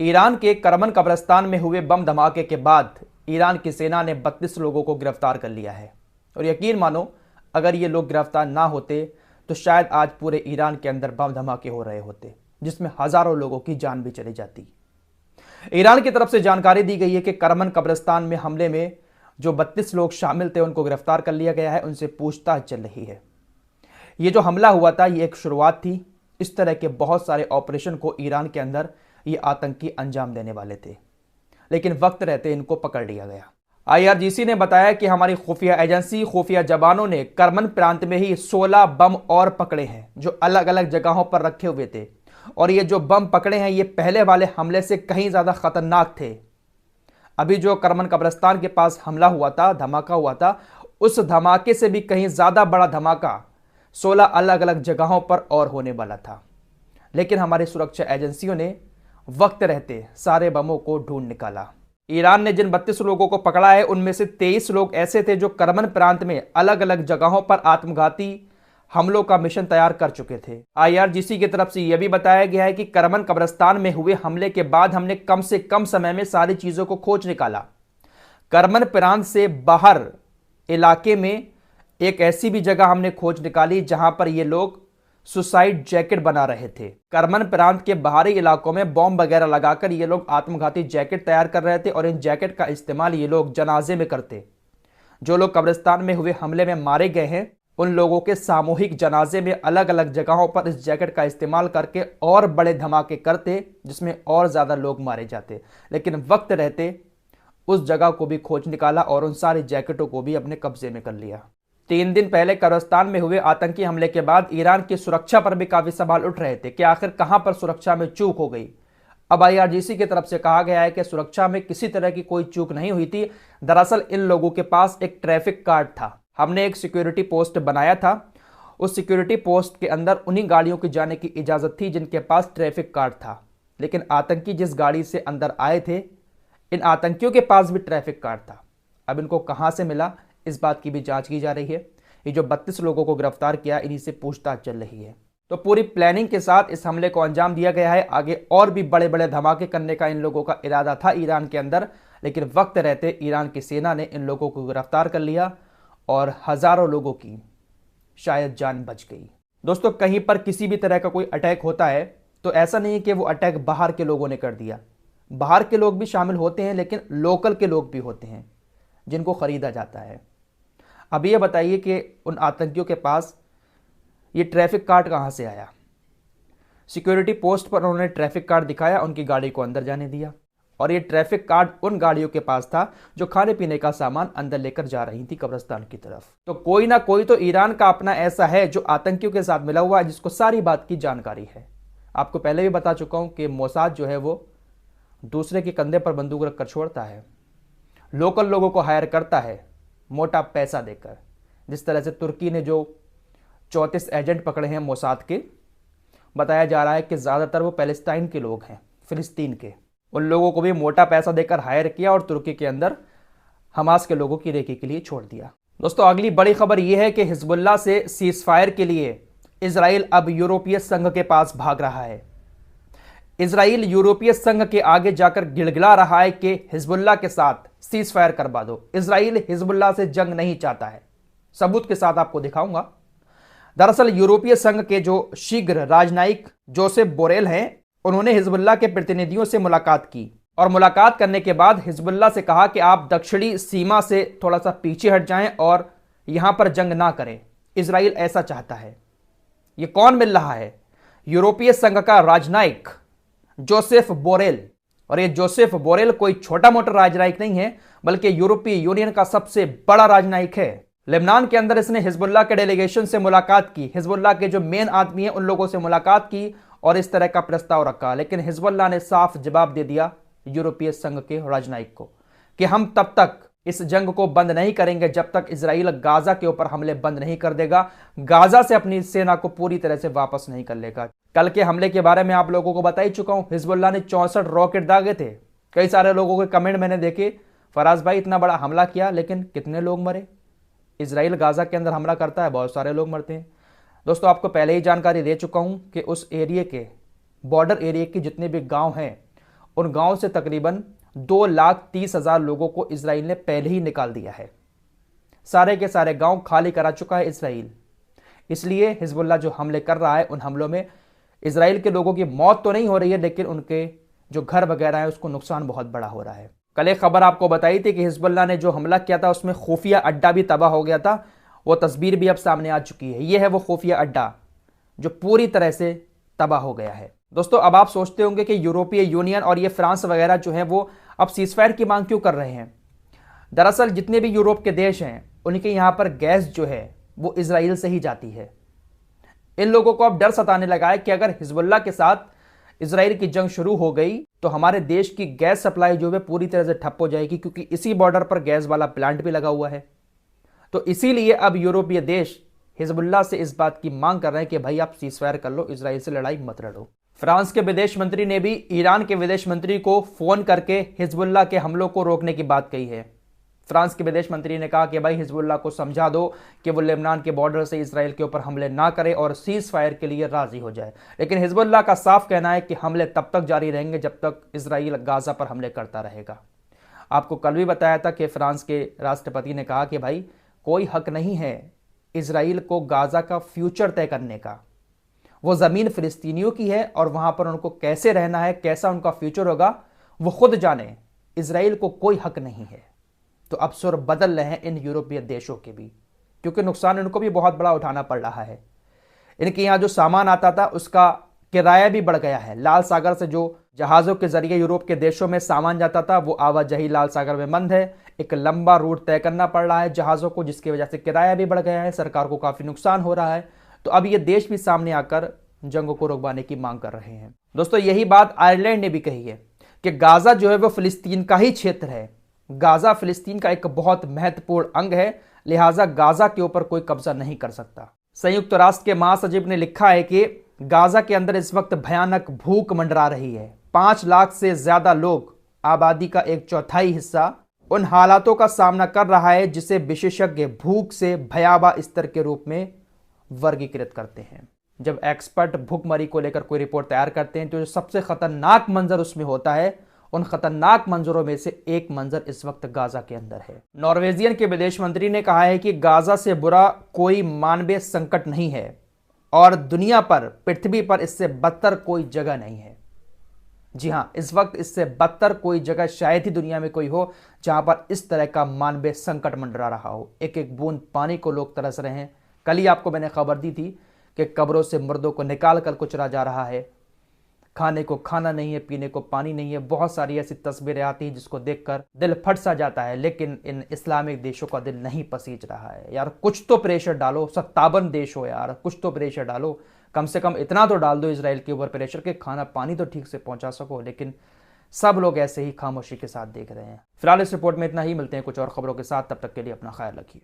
Iran के करमन कब्रिस्तान में हुए बम धमाके के बाद ईरान की सेना ने 32 लोगों को गिरफ्तार कर लिया है। और यकीन मानो, अगर ये लोग गिरफ्तार ना होते तो शायद आज पूरे ईरान के अंदर बम धमाके हो रहे होते, जिसमें हजारों लोगों की जान भी चली जाती। ईरान की तरफ से जानकारी दी गई है कि करमन कब्रिस्तान में हमले में जो 32 लोग शामिल थे उनको गिरफ्तार कर लिया गया है, उनसे पूछताछ चल रही है। ये जो हमला हुआ था ये एक शुरुआत थी। इस तरह के बहुत सारे ऑपरेशन को ईरान के अंदर ये आतंकी अंजाम देने वाले थे, लेकिन वक्त रहते इनको पकड़ लिया गया। आईआरजीसी ने बताया कि हमारी खुफिया एजेंसी खुफिया जवानों ने करमन प्रांत में ही 16 बम और पकड़े हैं जो अलग अलग जगहों पर रखे हुए थे। और ये जो बम पकड़े हैं ये पहले वाले हमले से कहीं ज्यादा खतरनाक थे। अभी जो करमन कब्रिस्तान के पास हमला हुआ था, धमाका हुआ था, उस धमाके से भी कहीं ज्यादा बड़ा धमाका 16 अलग अलग जगहों पर और होने वाला था। लेकिन हमारी सुरक्षा एजेंसियों ने वक्त रहते सारे बमों को ढूंढ निकाला। ईरान ने जिन 32 लोगों को पकड़ा है उनमें से 23 लोग ऐसे थे जो करमन प्रांत में अलग अलग जगहों पर आत्मघाती हमलों का मिशन तैयार कर चुके थे। आईआरजीसी की तरफ से यह भी बताया गया है कि करमन कब्रिस्तान में हुए हमले के बाद हमने कम से कम समय में सारी चीजों को खोज निकाला। करमन प्रांत से बाहर इलाके में एक ऐसी भी जगह हमने खोज निकाली जहां पर ये लोग सुसाइड जैकेट बना रहे थे। करमन प्रांत के बाहरी इलाकों में बॉम्ब वगैरह लगाकर ये लोग आत्मघाती जैकेट तैयार कर रहे थे और इन जैकेट का इस्तेमाल ये लोग जनाजे में करते। जो लोग कब्रिस्तान में हुए हमले में मारे गए हैं उन लोगों के सामूहिक जनाजे में अलग अलग जगहों पर इस जैकेट का इस्तेमाल करके और बड़े धमाके करते, जिसमें और ज्यादा लोग मारे जाते। लेकिन वक्त रहते उस जगह को भी खोज निकाला और उन सारी जैकेटों को भी अपने कब्जे में कर लिया। 3 दिन पहले कब्रिस्तान में हुए आतंकी हमले के बाद ईरान की सुरक्षा पर भी काफी सवाल उठ रहे थे कि आखिर कहां पर सुरक्षा में चूक हो गई। अब आईआरजीसी की तरफ से कहा गया है कि सुरक्षा में किसी तरह की कोई चूक नहीं हुई थी। दरअसल इन लोगों के पास एक ट्रैफिक कार्ड था। हमने एक सिक्योरिटी पोस्ट बनाया था। उस सिक्योरिटी पोस्ट के अंदर उन्हीं गाड़ियों की जाने की इजाजत थी जिनके पास ट्रैफिक कार्ड था। लेकिन आतंकी जिस गाड़ी से अंदर आए थे, इन आतंकियों के पास भी ट्रैफिक कार्ड था। अब इनको कहां से मिला, इस बात की भी जांच की जा रही है। ये जो 32 लोगों को गिरफ्तार किया, इन्हीं से पूछताछ चल रही है। तो पूरी प्लानिंग के साथ इस हमले को अंजाम दिया गया है। आगे और भी बड़े बड़े धमाके करने का इन लोगों का इरादा था ईरान के अंदर, लेकिन वक्त रहते ईरान की सेना ने इन लोगों को गिरफ्तार कर लिया और हजारों लोगों की शायद जान बच गई। दोस्तों, कहीं पर किसी भी तरह का कोई अटैक होता है तो ऐसा नहीं है कि वो अटैक बाहर के लोगों ने कर दिया। बाहर के लोग भी शामिल होते हैं, लेकिन लोकल के लोग भी होते हैं जिनको खरीदा जाता है। अब ये बताइए कि उन आतंकियों के पास ये ट्रैफिक कार्ड कहां से आया। सिक्योरिटी पोस्ट पर उन्होंने ट्रैफिक कार्ड दिखाया, उनकी गाड़ी को अंदर जाने दिया और ये ट्रैफिक कार्ड उन गाड़ियों के पास था जो खाने पीने का सामान अंदर लेकर जा रही थी कब्रिस्तान की तरफ। तो कोई ना कोई तो ईरान का अपना ऐसा है जो आतंकियों के साथ मिला हुआ है, जिसको सारी बात की जानकारी है। आपको पहले भी बता चुका हूं कि मोसाद जो है वो दूसरे के कंधे पर बंदूक रखकर छोड़ता है, लोकल लोगों को हायर करता है मोटा पैसा देकर। जिस तरह से तुर्की ने जो 34 एजेंट पकड़े हैं मोसाद के, बताया जा रहा है कि ज़्यादातर वो पैलेस्टाइन के लोग हैं, फिलिस्तीन के। उन लोगों को भी मोटा पैसा देकर हायर किया और तुर्की के अंदर हमास के लोगों की रेकी के लिए छोड़ दिया। दोस्तों, अगली बड़ी खबर यह है कि हिजबुल्लाह से सीजफायर के लिए इजराइल अब यूरोपीय संघ के पास भाग रहा है। इजराइल यूरोपीय संघ के आगे जाकर गिड़गिड़ा रहा है कि हिजबुल्लाह के साथ सीज फायर करवा दो। इजराइल हिजबुल्लाह से जंग नहीं चाहता है। सबूत के साथ आपको दिखाऊंगा। दरअसल यूरोपीय संघ के जो शीघ्र राजनयिक जोसेफ बोरेल हैं, उन्होंने हिजबुल्लाह के प्रतिनिधियों से मुलाकात की और मुलाकात करने के बाद हिजबुल्लाह से कहा कि आप दक्षिणी सीमा से थोड़ा सा पीछे हट जाएं और यहां पर जंग ना करें। इजराइल ऐसा चाहता है। ये कौन मिल रहा है? यूरोपीय संघ का राजनयिक जोसेफ बोरेल। और ये जोसेफ बोरेल कोई छोटा मोटा राजनयिक नहीं है, बल्कि यूरोपीय यूनियन का सबसे बड़ा राजनयिक है। लेबनान के अंदर इसने हिजबुल्लाह के डेलीगेशन से मुलाकात की, हिजबुल्लाह के जो मेन आदमी हैं उन लोगों से मुलाकात की और इस तरह का प्रस्ताव रखा। लेकिन हिजबुल्लाह ने साफ जवाब दे दिया यूरोपीय संघ के राजनयिक को कि हम तब तक इस जंग को बंद नहीं करेंगे जब तक इजराइल गाजा के ऊपर हमले बंद नहीं कर देगा, गाजा से अपनी सेना को पूरी तरह से वापस नहीं कर लेगा। कल के हमले के बारे में आप लोगों को बता ही चुका हूं। हिजबुल्लाह ने 64 रॉकेट दागे थे। कई सारे लोगों के कमेंट मैंने देखे, फराज भाई इतना बड़ा हमला किया लेकिन कितने लोग मरे? इजराइल गाजा के अंदर हमला करता है, बहुत सारे लोग मरते हैं। दोस्तों, आपको पहले ही जानकारी दे चुका हूं कि उस एरिया के बॉर्डर एरिया के जितने भी गांव हैं उन गांव से तकरीबन 2,30,000 लोगों को इजराइल ने पहले ही निकाल दिया है। सारे के सारे गांव खाली करा चुका है इजराइल। इसलिए हिजबुल्लाह जो हमले कर रहा है, उन हमलों में इजराइल के लोगों की मौत तो नहीं हो रही है, लेकिन उनके जो घर वगैरह है उसको नुकसान बहुत बड़ा हो रहा है। कल एक खबर आपको बताई थी कि हिजबुल्लाह ने जो हमला किया था उसमें खुफिया अड्डा भी तबाह हो गया था। वो तस्वीर भी अब सामने आ चुकी है। यह है वो खुफिया अड्डा जो पूरी तरह से तबाह हो गया है। दोस्तों, अब आप सोचते होंगे कि यूरोपीय यूनियन और ये फ्रांस वगैरह जो है वो अब सीजफायर की मांग क्यों कर रहे हैं। दरअसल जितने भी यूरोप के देश हैं उनके यहां पर गैस जो है वो इजराइल से ही जाती है। इन लोगों को अब डर सताने लगा है कि अगर हिजबुल्लाह के साथ इजराइल की जंग शुरू हो गई तो हमारे देश की गैस सप्लाई जो है पूरी तरह से ठप हो जाएगी, क्योंकि इसी बॉर्डर पर गैस वाला प्लांट भी लगा हुआ है। तो इसीलिए अब यूरोपीय देश हिजबुल्लाह से इस बात की मांग कर रहे हैं कि भाई आप सीजफायर कर लो, इजराइल से लड़ाई मत लड़ो। फ्रांस के विदेश मंत्री ने भी ईरान के विदेश मंत्री को फोन करके हिजबुल्लाह के हमलों को रोकने की बात कही है। फ्रांस के विदेश मंत्री ने कहा कि भाई हिजबुल्लाह को समझा दो कि वो लेबनान के बॉर्डर से इजराइल के ऊपर हमले ना करे और सीज फायर के लिए राजी हो जाए। लेकिन हिजबुल्लाह का साफ कहना है कि हमले तब तक जारी रहेंगे जब तक इजराइल गाजा पर हमले करता रहेगा। आपको कल भी बताया था कि फ्रांस के राष्ट्रपति ने कहा कि भाई कोई हक नहीं है इजराइल को गाजा का फ्यूचर तय करने का। वो ज़मीन फिलिस्तीनियों की है और वहां पर उनको कैसे रहना है, कैसा उनका फ्यूचर होगा वो खुद जाने। इजराइल को कोई हक नहीं है। तो अब सुर बदल रहे हैं इन यूरोपीय देशों के भी, क्योंकि नुकसान इनको भी बहुत बड़ा उठाना पड़ रहा है। इनके यहाँ जो सामान आता था उसका किराया भी बढ़ गया है। लाल सागर से जो जहाज़ों के जरिए यूरोप के देशों में सामान जाता था वो आवाजाही लाल सागर में बंद है। एक लंबा रूट तय करना पड़ रहा है जहाज़ों को, जिसकी वजह से किराया भी बढ़ गया है, सरकार को काफ़ी नुकसान हो रहा है। तो अब ये देश भी सामने आकर जंगों को रुकवाने की मांग कर रहे हैं। दोस्तों, यही बात आयरलैंड ने भी कही है कि गाजा जो है वो फिलिस्तीन का ही क्षेत्र है। गाजा फिलिस्तीन का एक बहुत महत्वपूर्ण अंग है, लिहाजा गाजा के ऊपर कोई कब्जा नहीं कर सकता। संयुक्त राष्ट्र के महासचिव ने लिखा है कि गाजा के अंदर इस वक्त भयानक भूख मंडरा रही है। 5 लाख से ज्यादा लोग, आबादी का 1/4 हिस्सा, उन हालातों का सामना कर रहा है जिसे विशेषज्ञ भूख से भयावह स्तर के रूप में वर्गीकृत करते हैं। जब एक्सपर्ट भूखमरी को लेकर कोई रिपोर्ट तैयार करते हैं तो जो सबसे खतरनाक मंजर उसमें होता है, उन खतरनाक मंजरों में से एक मंजर इस वक्त गाजा के अंदर है। नॉर्वेजियन के विदेश मंत्री ने कहा है कि गाजा से बुरा कोई मानवीय संकट नहीं है और दुनिया पर, पृथ्वी पर इससे बदतर कोई जगह नहीं है। जी हां, इस वक्त इससे बदतर कोई जगह शायद ही दुनिया में कोई हो जहां पर इस तरह का मानवीय संकट मंडरा रहा हो। एक एक बूंद पानी को लोग तरस रहे हैं। कल ही आपको मैंने खबर दी थी कि कब्रों से मुर्दों को निकाल कर कुचला जा रहा है। खाने को खाना नहीं है, पीने को पानी नहीं है। बहुत सारी ऐसी तस्वीरें आती हैं जिसको देखकर दिल फट सा जाता है, लेकिन इन इस्लामिक देशों का दिल नहीं पसीज रहा है। यार कुछ तो प्रेशर डालो, 57 देश हो यार, कुछ तो प्रेशर डालो। कम से कम इतना तो डाल दो इजराइल के ऊपर प्रेशर के खाना पानी तो ठीक से पहुंचा सको। लेकिन सब लोग ऐसे ही खामोशी के साथ देख रहे हैं। फिलहाल इस रिपोर्ट में इतना ही। मिलते हैं कुछ और खबरों के साथ, तब तक के लिए अपना ख्याल रखिए।